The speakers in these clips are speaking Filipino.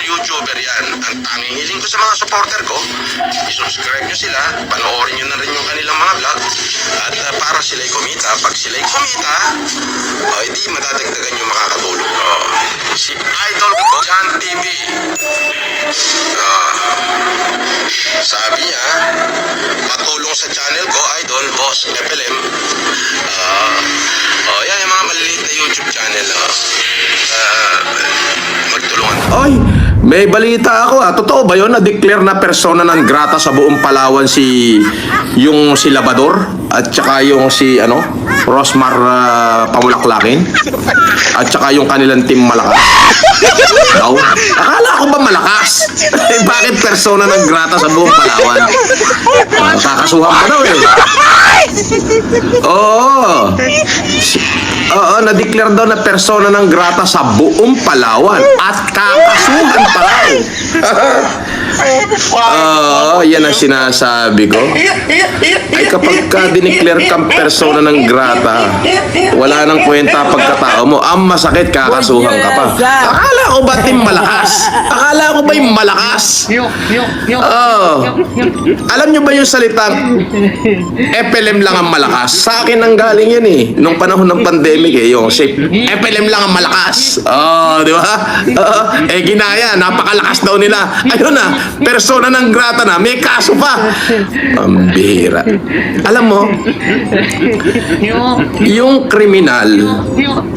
YouTuber yan. Ang tanging hiling ko sa mga supporter ko, i-subscribe nyo sila, panoorin nyo na rin yung kanilang mga vlog, at para sila'y kumita. Pag sila'y kumita, hindi madadagdagan yung makakatulong. Si Idol ko, John TV. Sabi niya, patulong sa channel ko, Idol, Boss FLM. Yan yung mga maliliit na YouTube channel. Magtulungan. Oy, may balita ako Totoo ba yun? Na-declare na persona non grata sa buong Palawan si Labador at saka yung si Rosmar Pamulaklakin at saka yung kanilang team malakas. Daw? Akala ko ba malakas? Bakit persona non grata sa buong Palawan? Kakasuhan pa daw Oo, na-declare daw na persona non grata sa buong Palawan at kakasuhan pa raw. Yan ang sinasabi ko. Ay kapag ka dineclare kang persona non grata, wala nang kwenta pagkatao mo. Ang masakit, kakasuhan ka pa. Akala ko ba team malakas? Akala ko ba yung malakas? Alam nyo ba yung salitang FLM lang ang malakas? Sa akin ang galing yun nung panahon ng pandemic yung FLM lang ang malakas. Di ba? Ginaya, napakalakas daw nila. Ayun na, persona non grata na, may kaso pa. Pambihira. Alam mo, yung kriminal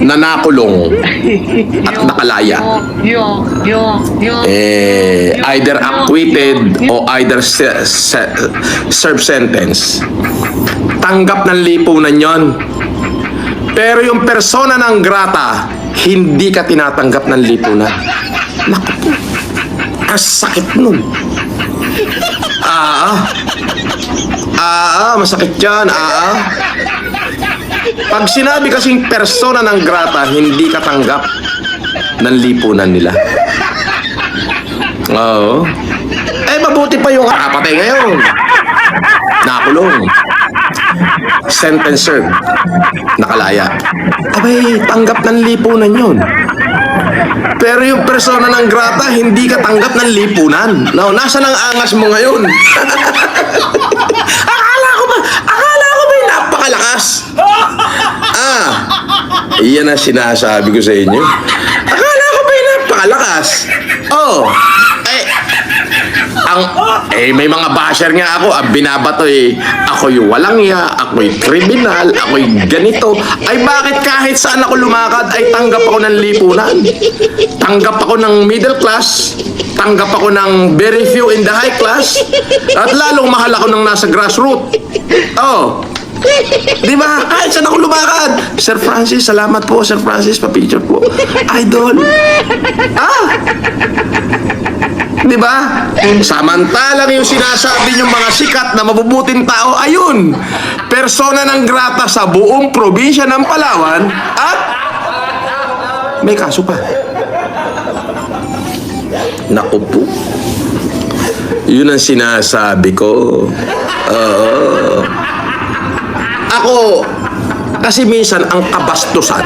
na nakulong at nakalaya, either acquitted o either serve sentence, tanggap ng lipunan yon. Pero yung persona non grata, hindi ka tinatanggap ng lipunan. Naku po, ang sakit nun. Masakit yan. Pag sinabi kasing persona non grata, hindi ka tanggap ng lipunan nila. Mabuti pa yung kapatay ngayon. Nakulong. Sentence served. Nakalaya. Tanggap ng lipunan yun. Pero yung persona non grata, hindi ka tanggap ng lipunan. Nasaan ang angas mo ngayon? Akala ko ba yung napakalakas? Iyan ang sinasabi ko sa inyo. Akala ko ba yung napakalakas? May mga basher nga ako, binabato ako'y walang ya, ako'y kriminal, ako'y ganito. Bakit kahit saan ako lumakad ay tanggap ako ng lipunan? Tanggap ako ng middle class, tanggap ako ng very few in the high class, at lalong mahal ako ng nasa grassroots. Di ba? Kahit saan ako lumakad. Sir Francis, salamat po. Sir Francis, pa-picture po. Idol. Di ba? Samantalang yung sinasabi yung mga sikat na mabubuting tao, ayun, persona non grata sa buong probinsya ng Palawan at may kaso pa. Naku po. Yun ang sinasabi ko. Ako, kasi minsan ang kabastusan,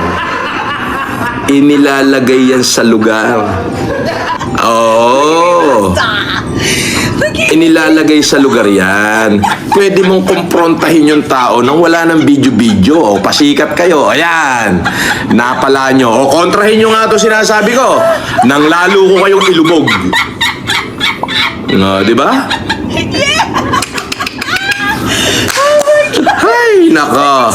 inilalagay yan sa lugar. Inilalagay sa lugar yan. Pwede mong kumprontahin yung tao nang wala ng video-video. Pasikat kayo. Ayan. Napala nyo. Kontrahin nyo nga ito sinasabi ko. Nang lalo ko kayong ilubog. Di ba? Ay, nako.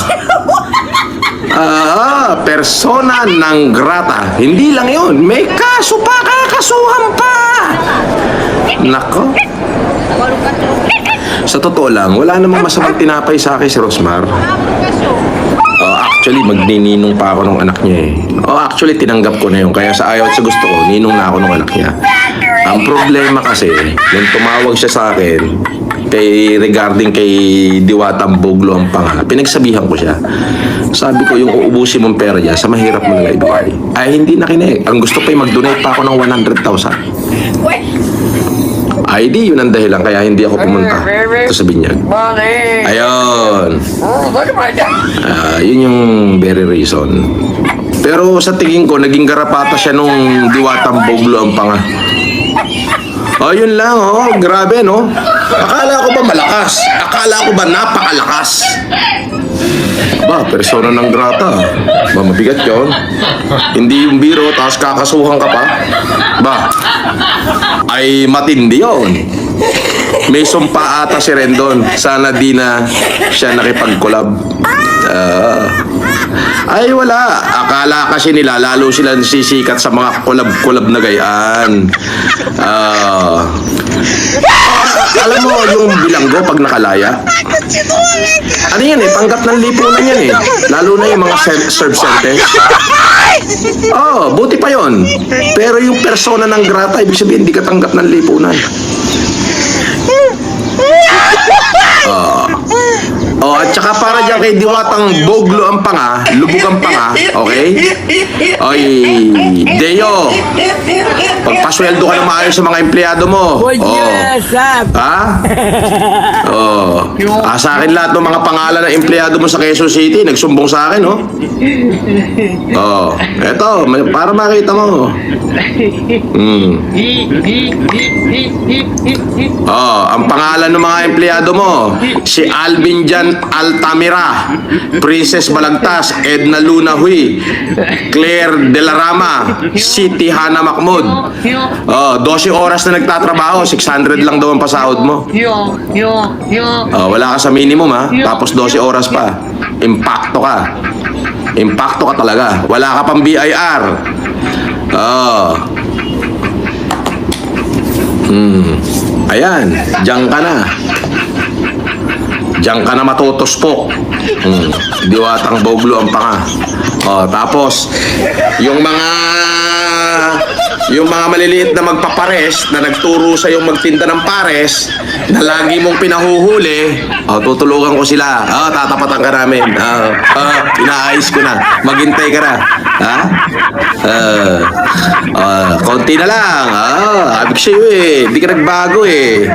Persona non grata. Hindi lang yun. May kaso pa, kakasuhan pa. Nako. Sa totoo lang, wala namang masamang tinapay sa akin si Rosmar. Actually, magnininong pa ako ng anak niya actually, tinanggap ko na yun. Kaya sa ayaw at sa gusto ko, ninong na ako ng anak niya. Ang problema kasi, nung tumawag siya sa akin, regarding kay Diwatang Buglo ang pangalan, pinagsabihan ko siya. Sabi ko, yung uubusin mong pera niya, sa mahirap mo nila ibigay. Hindi nakinig. Ang gusto pa mag-donate pa ako ng 100,000. ID, yun ang dahilan kaya hindi ako pumunta ito sa Binyag. Ayun. Yun yung very reason. Pero sa tingin ko, naging garapata siya nung Diwatang Buglo ang panga. Oh, yun lang, oh. Grabe, no? Akala ko ba malakas? Akala ko ba napakalakas? Ba, persona ng grata. Ba, mabigat yun. Hindi yung biro, tapos kakasuhan ka pa. Ba, ay matindi yun. May sumpa ata si Rendon. Sana di na siya nakipag-collab. Ay wala. Akala kasi nila lalo sila sisikat sa mga collab-collab na gayaan. Alam mo yung bilanggo pag nakalaya? Ano yan eh? Tanggap ng lipunan yan eh. Lalo na yung mga serve sentence. Oh, buti pa yon. Pero yung persona ng grata, ibig sabihin hindi ka tanggap ng lipunan. Oh, at saka para dyan kay Diwatang boglo ang panga, lubog ang panga, okay? Oy, Deo, pagpasweldo ka na maayos sa mga empleyado mo. Oh. Ha? Oh. Sa akin lahat ng mga pangalan ng empleyado mo sa Quezon City, nagsumbong sa akin, oh. Oh, eto, para makita mo. Oh, ang pangalan ng mga empleyado mo, si Alvin Jan Altamira, Princess Balagtas, Edna Luna Hui, Claire De La Rama, Siti Hana Mahmud. Oh, 12 oras na nagtatrabaho, 600 lang daw ang pasahod mo. Oh, wala ka sa minimum ha, tapos 12 oras pa. Impacto ka. Impacto ka talaga. Wala ka pang BIR. Oh. Ayan, diyan ka na. Diyan ka na matutuspok. Diwatang boglo ang panga. Oh, tapos yung mga maliliit na magpapares na nagturo sa yung magtinda ng pares na lagi mong pinahuhuli, oh, tutulungan ko sila. Oh, tatapatan ka namin. Inaayos ko na. Maghintay ka na. Ha? Konti na lang. Abig sa'yo eh. Hindi ka nagbago eh.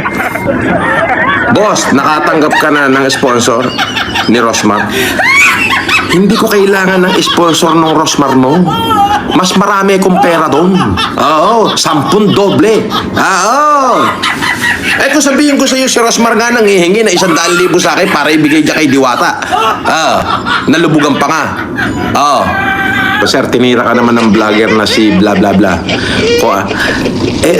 Boss, nakatanggap ka na ng sponsor ni Rosmar. Hindi ko kailangan ng sponsor ng Rosmar mo. Mas marami akong pera doon. Oo, 10 doble. Oo. Eh kung sabihin ko sa iyo si Rosmar nga nanghihingi na 100,000 sa akin para ibigay dyan kay Diwata. Nalubugan pa nga. Sir, tinira ka naman ng vlogger na si bla bla bla.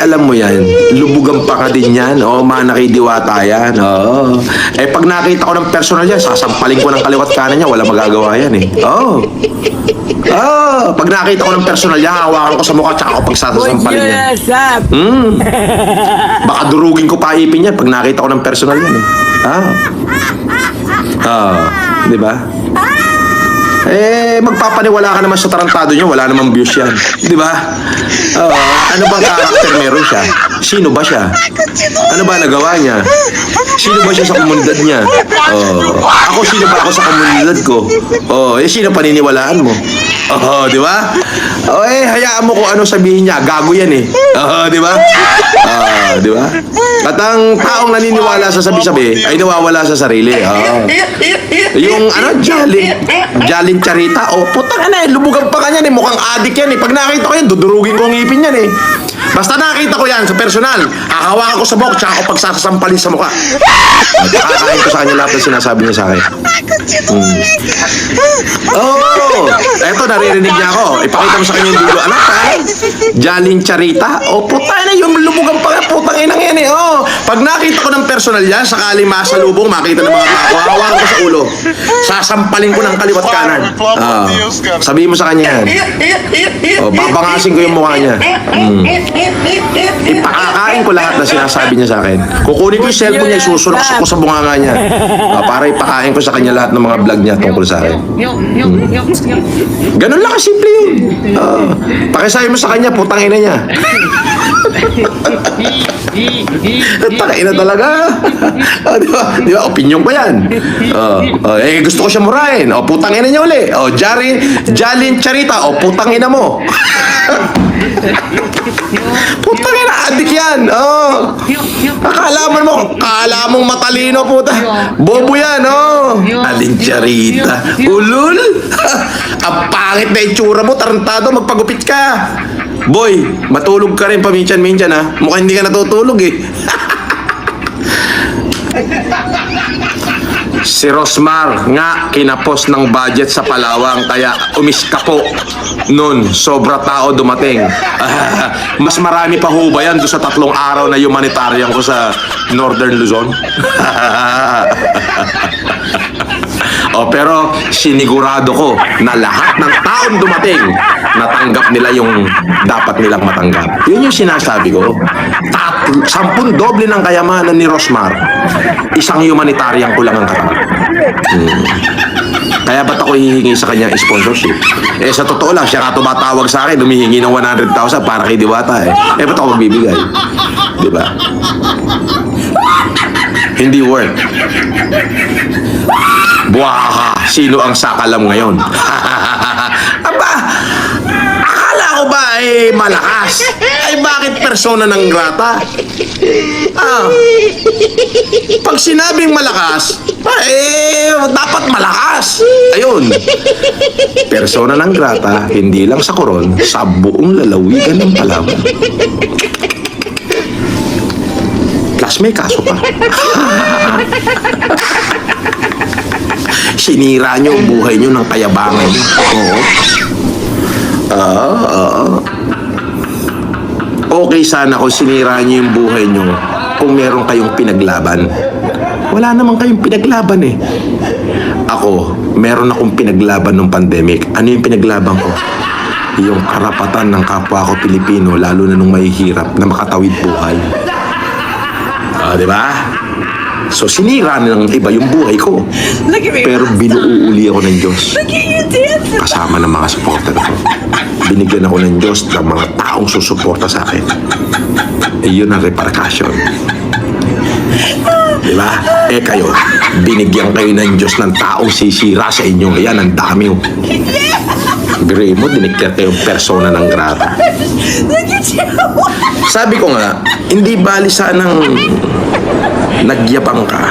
Alam mo yan, lubugan pa ka din yan. Mana kay Diwata yan. Pag nakita ko ng personal yan, sasampalin ko ng kaliwat kanan niya, wala magagawa yan eh. Pag nakita ko ng personal yan, hawakan ko sa mukha, tsaka ako pagsasampalin yan. Baka durugin ko pa ipin yan pag nakita ko ng personal yan eh. Di ba? Magpapaniwala ka naman sa tarantado niyo, wala namang views yan. Di ba? Ano bang karakter meron siya? Sino ba siya? Ano ba nagawa niya? Sino ba siya sa komunidad niya? Ako, sino ba ako sa komunidad ko? Sino paniniwalaan mo? Di ba? Hayaan mo kung ano sabihin niya. Gago yan eh. Di ba? Di ba? At ang taong naniniwala sa sabi-sabi ay nawawala sa sarili. Yung Jalin Charita, putang na eh, lubugan pa kanya eh, mukhang adik yan eh. Pag nakita ko yan, dudurugin ko ang ngipin yan eh. Basta nakita ko yan sa personal, hahawakan ko sa buhok, tsaka ako pagsasampalin sa mukha. Kakain ko sa kanya lahat ng sinasabi niya sa akin. Eto, naririnig niya ako. Ipakita mo sa kanya yung dulo. Anak, Jalin Charita? Putang na, yung lubugan pa nga, putang inang yan eh. Pag nakita ko ng personal yan, sakali masalubong, makita ng mga tao, hahawakan ko sa ulo. Sasampalin ko ng kaliwat kanan. Sabihin mo sa kanya yan. Babangasin ko yung mukha niya. Ipakakain ko lahat na sinasabi niya sa akin. Kukunin ko yung cellphone niya, isusulok ko sa bunganga niya. Para ipakain ko sa kanya lahat ng mga vlog niya tungkol sa akin. Ganun lang kasimple yun. Pakisabi mo sa kanya, putang ina niya. Tangina talaga. Di ba? Opinion ko yan. Gusto ko siya murahin. Putang ina niya uli. Jalin Charita. Putang ina mo. Putang ina, adik yan. Akala mong matalino, puta. Bobo yan, Jalin Charita. Ulul. Ang pangit na itsura mo, tarantado, magpagupit ka. Boy, matulog ka rin paminsan-minsan ha. Mukhang hindi ka natutulog eh. Si Rosmar nga kinapos ng budget sa Palawang kaya umiska po nun sobra tao dumating. Mas marami pa ho ba yan doon sa 3 araw na humanitarian ko sa Northern Luzon? Pero sinigurado ko na lahat ng taong dumating natanggap nila yung dapat nilang matanggap. Yun yung sinasabi ko. 10 doble ng kayamanan ni Rosmar. Isang humanitarian ko lang ang katanggap. Kaya ba't ako hihingi sa kanya sponsorship? Sa totoo lang, siya nga tumatawag sa akin, humihingi ng 100,000 para kay Diwata ba't ako magbibigay? Diba? Hindi worth. Buwaka, sino ang sakalam ngayon? Aba, akala ko ba malakas? Bakit persona ng grata? Pag sinabing malakas, dapat malakas. Ayun. Persona ng grata, hindi lang sa Coron, sa buong lalawigan ng Palawan. Plus may kaso pa. Sinira nyo ang buhay nyo ng kayabangan. Okay sana kung sinira nyo yung buhay nyo kung meron kayong pinaglaban. Wala naman kayong pinaglaban eh. Ako, meron akong pinaglaban ng pandemic. Ano yung pinaglaban ko? Yung karapatan ng kapwa ko Pilipino, lalo na nung mahihirap na makatawid buhay. Diba? So, sinira ng iba yung buhay ko. Pero binuuli ako ng Diyos. Kasama ng mga supporter ko. Binigyan ako ng Diyos ng mga taong susuporta sa akin. Iyon ang repercussion. Diba? Kayo, binigyan kayo ng Diyos ng taong sisira sa inyo. Ayan, ang dami. Biruin mo, diniklar kayong persona ng grata. Sabi ko nga, hindi bali sanang nagyabang ka.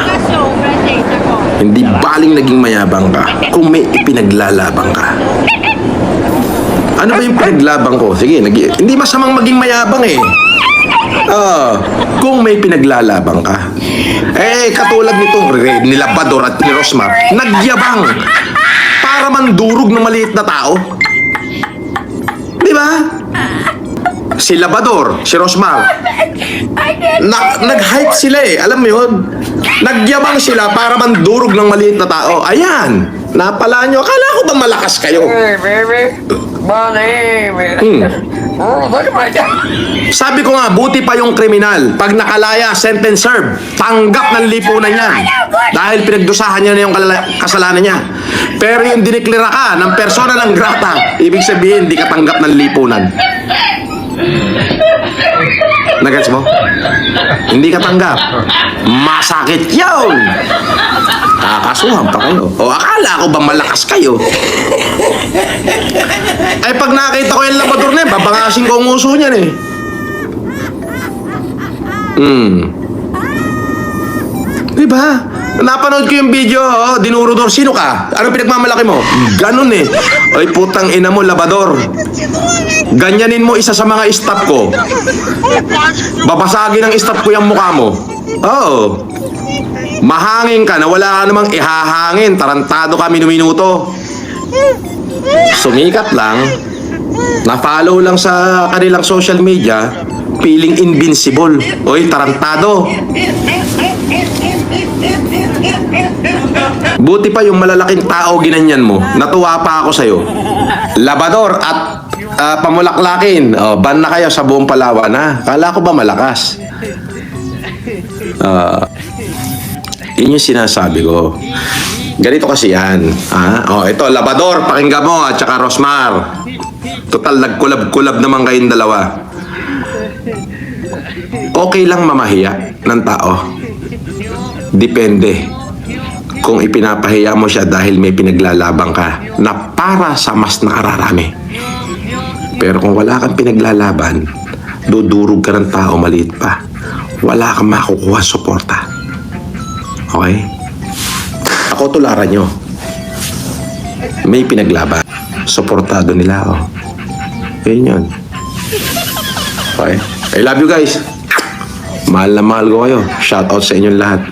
Hindi baling naging mayabang ka kung may ipinaglalabang ka. Ano ba yung pinaglabang ko? Sige, hindi masamang maging mayabang eh. Kung may pinaglalabang ka. Katulad nitong ni Labrador at ni Rosmar, nagyabang para mandurog ng maliit na tao. Di ba? Si Labrador, si Rosmar, nag-hype sila eh. Alam mo yun? Nagyabang sila para mandurog ng maliit na tao. Ayan, napala nyo. Akala ko ba malakas kayo? Sabi ko nga, buti pa yung kriminal. Pag nakalaya, sentence serve, tanggap ng lipunan yan. Dahil pinagdusahan niya na yung kasalanan niya. Pero yung diniklara ka ng persona ng grata, ibig sabihin, di ka tanggap ng lipunan. Nagets mo? Hindi ka tanggap. Masakit yun. Kakasuhan pa kayo. Akala ko ba malakas kayo? Pag nakita ko yung Labrador na yun, babangasin ko ang uso niyan eh. Diba? Napanood ko yung video, dinurudor, sino ka? Anong pinagmamalaki mo? Ganun eh. Ay putang ina mo, Labrador. Ganyanin mo isa sa mga staff ko. Babasagin ng staff ko yung mukha mo. Mahangin ka na wala ka namang ihahangin. Tarantado ka minuto. Sumikat lang. Na-follow lang sa kanilang social media. Feeling invincible. Oy, tarantado. Buti pa yung malalaking tao ginanyan mo. Natuwa pa ako sa'yo. Labrador at pamulaklakin. Ban na kayo sa buong Palawan ha. Kala ko ba malakas? Yun yung sinasabi ko. Ganito kasi yan. Ito, Labrador, pakinggan mo at saka Rosmar. Total, nagkulab-kulab naman kayong dalawa. Okay lang mamahiya ng tao. Depende kung ipinapahiya mo siya dahil may pinaglalabang ka na para sa mas nakararami. Pero kung wala kang pinaglalaban, dudurog ka ng tao maliit pa. Wala kang makukuha suporta. Okay? Ako tularan nyo. May pinaglaban. Suportado nila ako. Yun yun. Okay? I love you guys. Mahal na mahal ko kayo. Shout out sa inyong lahat.